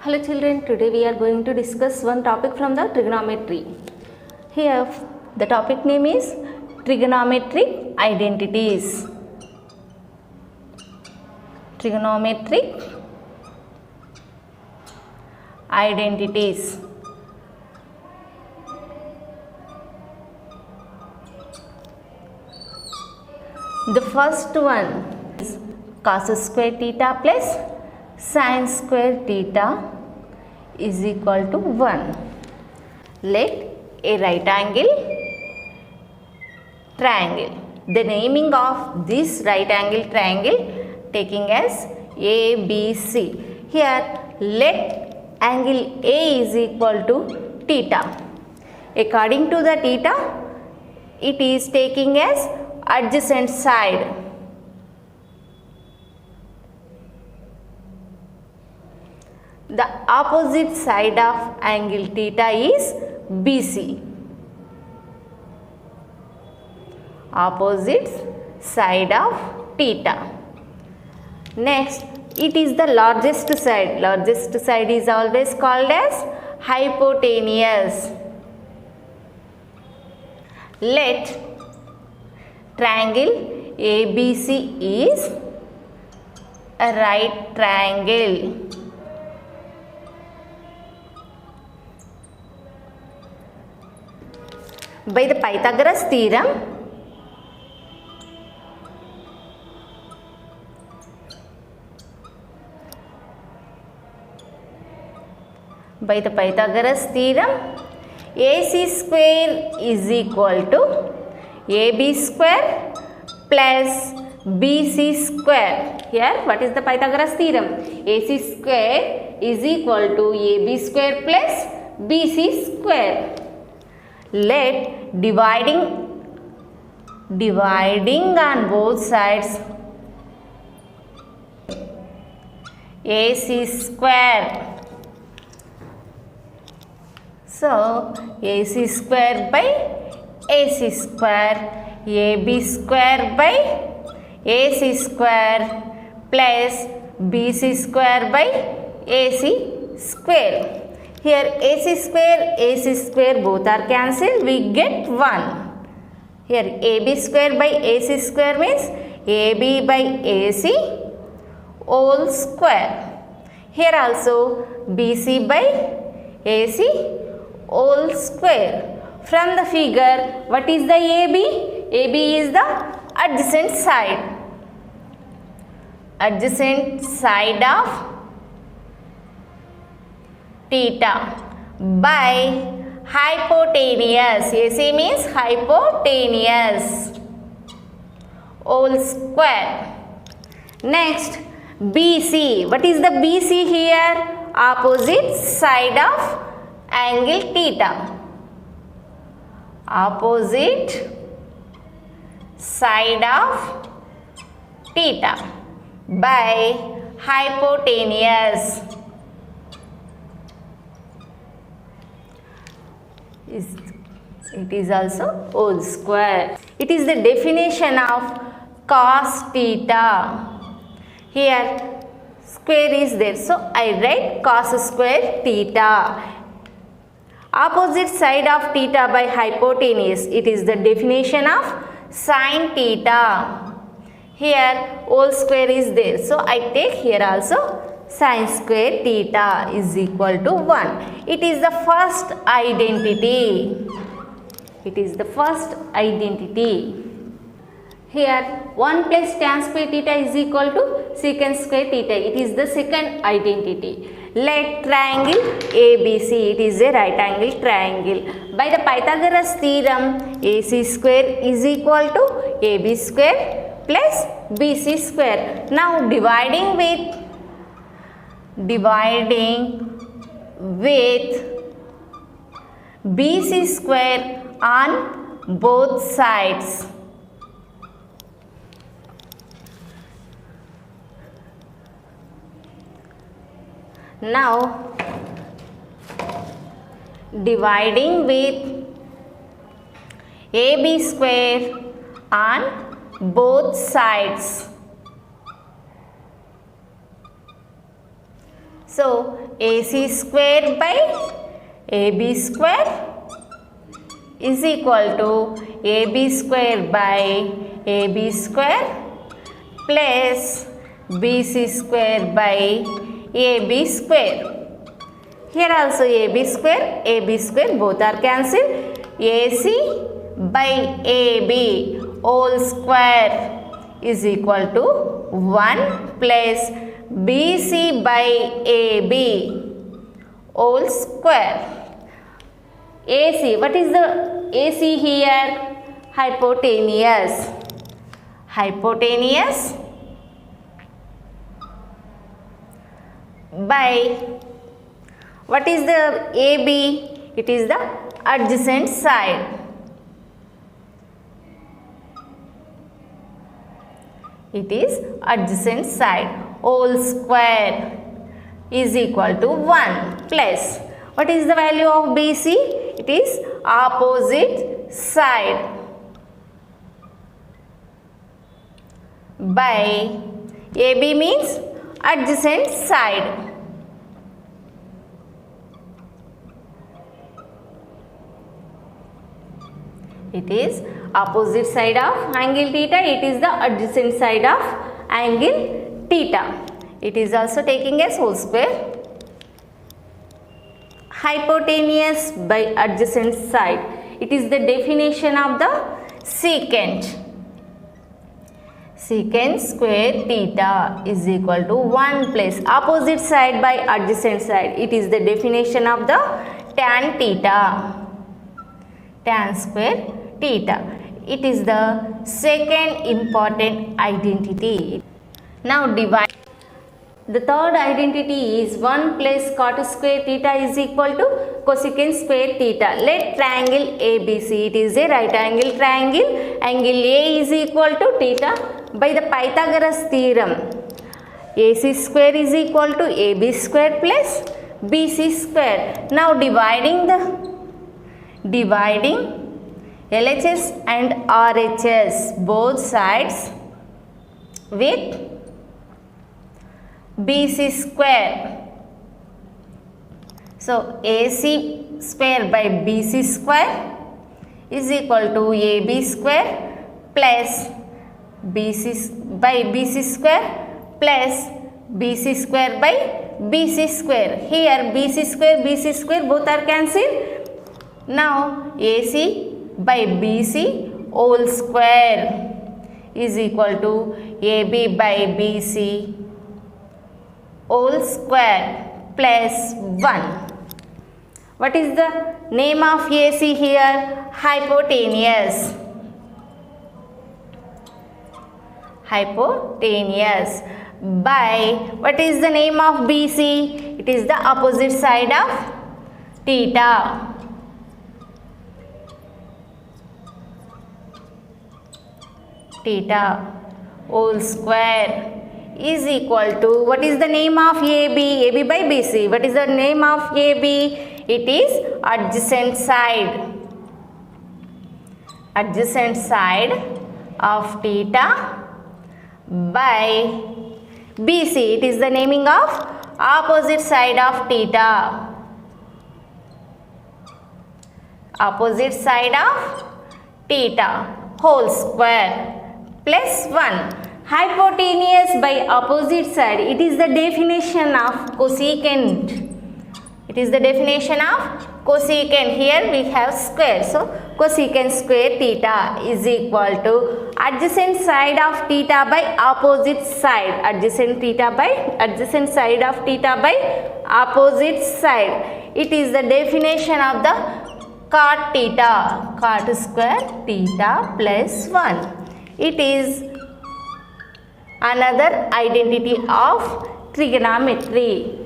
Hello children, today we are going to discuss one topic from the trigonometry. Here the topic name is trigonometric identities. Trigonometric identities. The first one is cos square theta plus sin square theta is equal to 1. Let a right angle triangle. The naming of this right angle triangle taking as ABC. Here let angle A is equal to theta. According to the theta, it is taking as adjacent side. The opposite side of angle theta is BC. Opposite side of theta. Next, it is the largest side. Largest side is always called as hypotenuse. Let triangle ABC is a right triangle. By the Pythagoras theorem, AC square is equal to AB square plus BC square. Here, what is the Pythagoras theorem? AC square is equal to AB square plus BC square. Let dividing on both sides AC square. So AC square by AC square, AB square by AC square plus BC square by AC square. Here AC square both are cancelled, we get 1. Here AB square by AC square means AB by AC whole square. Here also BC by AC whole square. From the figure, what is the AB? AB is the adjacent side. Adjacent side of theta by hypotenuse. AC means hypotenuse whole square. Next, BC. What is the BC here? Opposite side of angle theta. Opposite side of theta by hypotenuse. It is also whole square. It is the definition of cos theta. Here square is there, so I write cos square theta. Opposite side of theta by hypotenuse. It is the definition of sin theta. Here whole square is there, so I take here also sin square theta is equal to 1. It is the first identity. It is the first identity. Here 1 plus tan square theta is equal to secant square theta. It is the second identity. Let triangle ABC. It is a right angle triangle. By the Pythagoras theorem, AC square is equal to AB square plus BC square. Now dividing with BC square on both sides. Now dividing with AB square on both sides. So AC square by AB square is equal to AB square by AB square plus BC square by AB square. Here also AB square both are cancelled. AC by AB whole square is equal to 1 plus BC by AB whole square. AC, what is the AC here? Hypotenuse. Hypotenuse by, what is the AB? It is the adjacent side. It is adjacent side. Whole square is equal to 1 plus, what is the value of BC? It is opposite side by AB means adjacent side. It is opposite side of angle theta. It is the adjacent side of angle theta. It is also taking as whole square. Hypotenuse by adjacent side. It is the definition of the secant. Secant square theta is equal to 1 plus opposite side by adjacent side. It is the definition of the tan theta. Tan square theta. It is the second important identity. Now divide. The third identity is 1 plus cot square theta is equal to cosecant square theta. Let triangle ABC. It is a right angle triangle. Angle A is equal to theta. By the Pythagoras theorem, AC square is equal to AB square plus BC square. Now dividing LHS and RHS both sides with BC square. So AC square by BC square is equal to AB square plus BC by BC square plus BC square by BC square. Here BC square both are cancelled. Now AC by BC whole square is equal to AB by BC whole square plus 1. What is the name of AC here? Hypotenuse. Hypotenuse by, what is the name of BC? It is the opposite side of theta. Theta whole square is equal to, what is the name of AB? AB by BC. What is the name of AB? It is adjacent side. Adjacent side of theta by BC. It is the naming of opposite side of theta. Opposite side of theta whole square plus 1. Hypotenuse by opposite side. It is the definition of cosecant. It is the definition of cosecant. Here we have square. So cosecant square theta is equal to adjacent side of theta by opposite side. Adjacent side of theta by opposite side. It is the definition of the cot theta. Cot square theta plus 1. It is another identity of trigonometry.